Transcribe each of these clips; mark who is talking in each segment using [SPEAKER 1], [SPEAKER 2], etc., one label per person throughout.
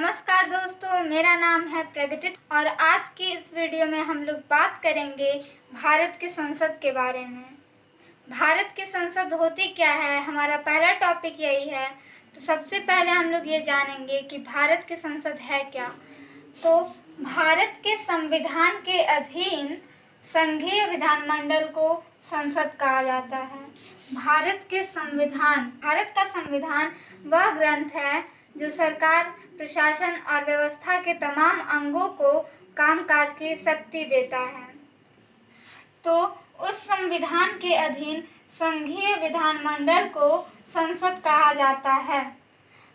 [SPEAKER 1] नमस्कार दोस्तों, मेरा नाम है प्रगति और आज की इस वीडियो में हम लोग बात करेंगे भारत की संसद के बारे में। भारत की संसद होती क्या है, हमारा पहला टॉपिक यही है। तो सबसे पहले हम लोग ये जानेंगे कि भारत की संसद है क्या। तो भारत के संविधान के अधीन संघीय विधानमंडल को संसद कहा जाता है। भारत का संविधान वह ग्रंथ है जो सरकार, प्रशासन और व्यवस्था के तमाम अंगों को कामकाज की शक्ति देता है। तो उस संविधान के अधीन संघीय विधानमंडल को संसद कहा जाता है।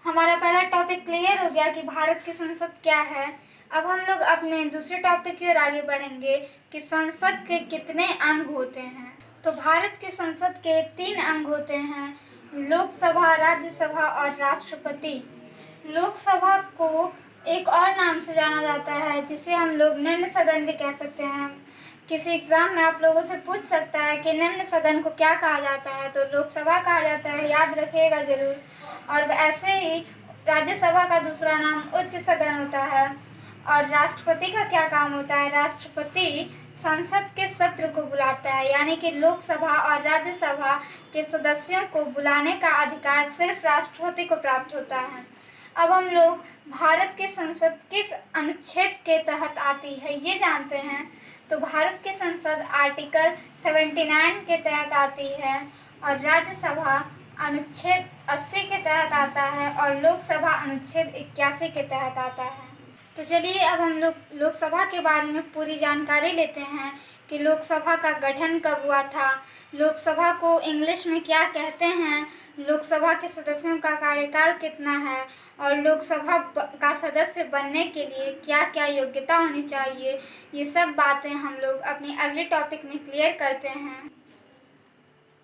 [SPEAKER 1] हमारा पहला टॉपिक क्लियर हो गया कि भारत की संसद क्या है। अब हम लोग अपने दूसरे टॉपिक की ओर आगे बढ़ेंगे कि संसद के कितने अंग होते हैं। तो भारत की संसद के 3 अंग होते हैं: लोकसभा, राज्यसभा और राष्ट्रपति। लोकसभा को एक और नाम से जाना जाता है जिसे हम लोग निम्न सदन भी कह सकते हैं। किसी एग्जाम में आप लोगों से पूछ सकता है कि निम्न सदन को क्या कहा जाता है, तो लोकसभा कहा जाता है, याद रखिएगा जरूर। और ऐसे ही राज्यसभा का दूसरा नाम उच्च सदन होता है। और राष्ट्रपति का क्या काम होता है? राष्ट्रपति संसद के सत्र को बुलाता है, यानी कि लोकसभा और राज्यसभा के सदस्यों को बुलाने का अधिकार सिर्फ राष्ट्रपति को प्राप्त होता है। अब हम लोग भारत की संसद किस अनुच्छेद के तहत आती है ये जानते हैं। तो भारत की संसद आर्टिकल 79 के तहत आती है और राज्यसभा अनुच्छेद 80 के तहत आता है और लोकसभा अनुच्छेद 81 के तहत आता है। तो चलिए अब हम लोग लोकसभा के बारे में पूरी जानकारी लेते हैं कि लोकसभा का गठन कब हुआ था, लोकसभा को इंग्लिश में क्या कहते हैं, लोकसभा के सदस्यों का कार्यकाल कितना है और लोकसभा का सदस्य बनने के लिए क्या क्या योग्यता होनी चाहिए। ये सब बातें हम लोग अपने अगले टॉपिक में क्लियर करते हैं।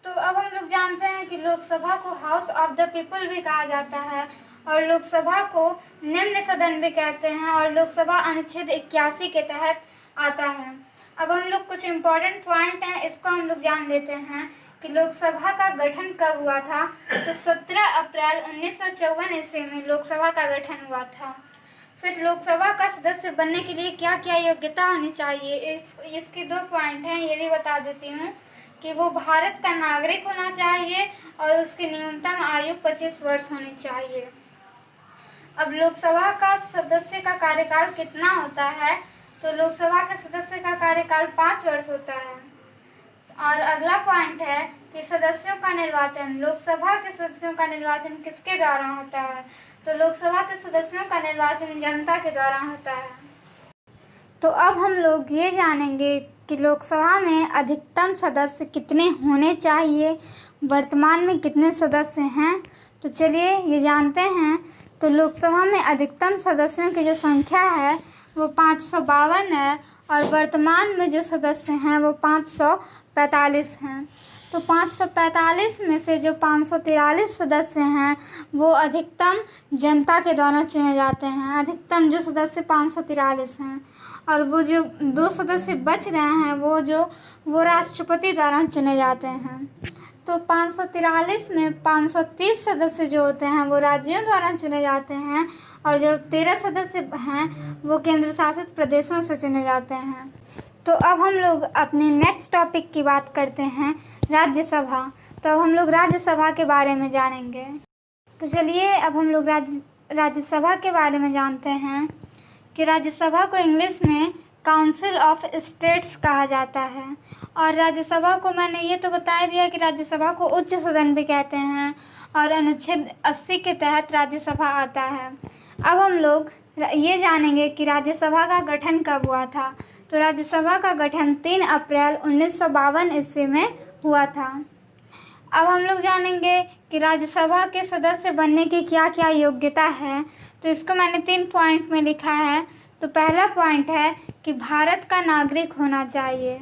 [SPEAKER 1] तो अब हम लोग जानते हैं कि लोकसभा को हाउस ऑफ द पीपल भी कहा जाता है और लोकसभा को निम्न सदन भी कहते हैं और लोकसभा अनुच्छेद 81 के तहत आता है। अब हम लोग कुछ इम्पोर्टेंट पॉइंट हैं, इसको हम लोग जान लेते हैं कि लोकसभा का गठन कब हुआ था। तो 17 अप्रैल 1954 ईस्वी में लोकसभा का गठन हुआ था। फिर लोकसभा का सदस्य बनने के लिए क्या क्या योग्यता होनी चाहिए, इसके 2 पॉइंट हैं, ये भी बता देती हूँ कि वो भारत का नागरिक होना चाहिए और उसकी न्यूनतम आयु 25 वर्ष होनी चाहिए। अब लोकसभा का सदस्य का कार्यकाल कितना होता है? तो लोकसभा के सदस्य का कार्यकाल 5 वर्ष होता है। और अगला पॉइंट है कि सदस्यों का निर्वाचन, लोकसभा के सदस्यों का निर्वाचन किसके द्वारा होता है? तो लोकसभा के सदस्यों का निर्वाचन जनता के द्वारा होता है। तो अब हम लोग ये जानेंगे कि लोकसभा में अधिकतम सदस्य कितने होने चाहिए, वर्तमान में कितने सदस्य हैं। तो चलिए ये जानते हैं। तो लोकसभा में अधिकतम सदस्यों की जो संख्या है वो 552 है और वर्तमान में जो सदस्य हैं वो 545 हैं। तो 545 में से जो 543 सदस्य हैं वो अधिकतम जनता के द्वारा चुने जाते हैं। अधिकतम जो सदस्य 543 हैं और वो जो 2 सदस्य बच रहे हैं वो राष्ट्रपति द्वारा चुने जाते हैं। तो 543 में 530 सदस्य जो होते हैं वो राज्यों द्वारा चुने जाते हैं और जो 13 सदस्य हैं वो केंद्र शासित प्रदेशों से चुने जाते हैं। तो अब हम लोग अपने नेक्स्ट टॉपिक की बात करते हैं, राज्यसभा। तो अब हम लोग राज्यसभा के बारे में जानेंगे। तो चलिए अब हम लोग राज्यसभा के बारे में जानते हैं कि राज्यसभा को इंग्लिश में काउंसिल ऑफ स्टेट्स कहा जाता है। और राज्यसभा को मैंने ये तो बता दिया कि राज्यसभा को उच्च सदन भी कहते हैं और अनुच्छेद 80 के तहत राज्यसभा आता है। अब हम लोग ये जानेंगे कि राज्यसभा का गठन कब हुआ था। तो राज्यसभा का गठन 3 अप्रैल 1952 ईस्वी में हुआ था। अब हम लोग जानेंगे कि राज्यसभा के सदस्य बनने की क्या क्या योग्यता है। तो इसको मैंने 3 पॉइंट में लिखा है। तो पहला पॉइंट है कि भारत का नागरिक होना चाहिए।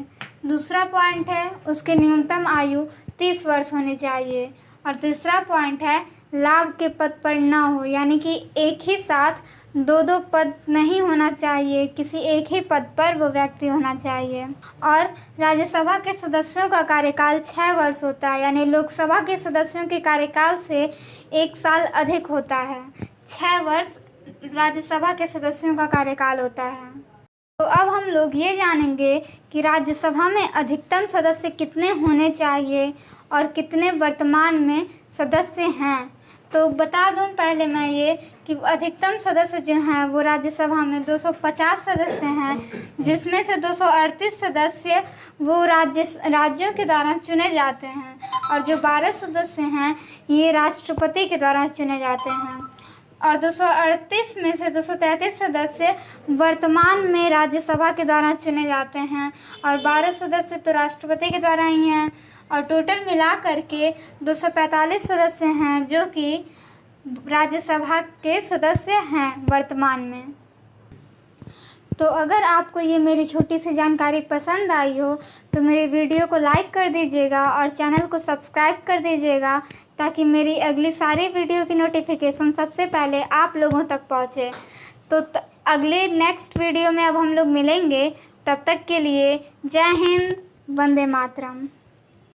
[SPEAKER 1] दूसरा पॉइंट है उसकी न्यूनतम आयु 30 वर्ष होनी चाहिए। और तीसरा पॉइंट है लाभ के पद पर ना हो, यानी कि एक ही साथ 2 पद नहीं होना चाहिए, किसी एक ही पद पर वो व्यक्ति होना चाहिए। और राज्यसभा के सदस्यों का कार्यकाल 6 वर्ष होता है, यानी लोकसभा के सदस्यों के कार्यकाल से 1 साल अधिक होता है। 6 वर्ष राज्यसभा के सदस्यों का कार्यकाल होता है। तो अब हम लोग ये जानेंगे कि राज्यसभा में अधिकतम सदस्य कितने होने चाहिए और कितने वर्तमान में सदस्य हैं। तो बता दूं पहले मैं ये कि अधिकतम सदस्य जो हैं वो राज्यसभा में 250 सदस्य हैं, जिसमें से 238 सदस्य वो राज्यों के द्वारा चुने जाते हैं और जो 12 सदस्य हैं ये राष्ट्रपति के द्वारा चुने जाते हैं। और 238 में से 233 सदस्य वर्तमान में राज्यसभा के द्वारा चुने जाते हैं और 12 सदस्य तो राष्ट्रपति के द्वारा ही हैं। और टोटल मिला करके 245 सदस्य हैं जो कि राज्यसभा के सदस्य हैं वर्तमान में। तो अगर आपको ये मेरी छोटी सी जानकारी पसंद आई हो तो मेरे वीडियो को लाइक कर दीजिएगा और चैनल को सब्सक्राइब कर दीजिएगा, ताकि मेरी अगली सारी वीडियो की नोटिफिकेशन सबसे पहले आप लोगों तक पहुँचे। तो अगले नेक्स्ट वीडियो में अब हम लोग मिलेंगे, तब तक के लिए जय हिंद, वंदे मातरम।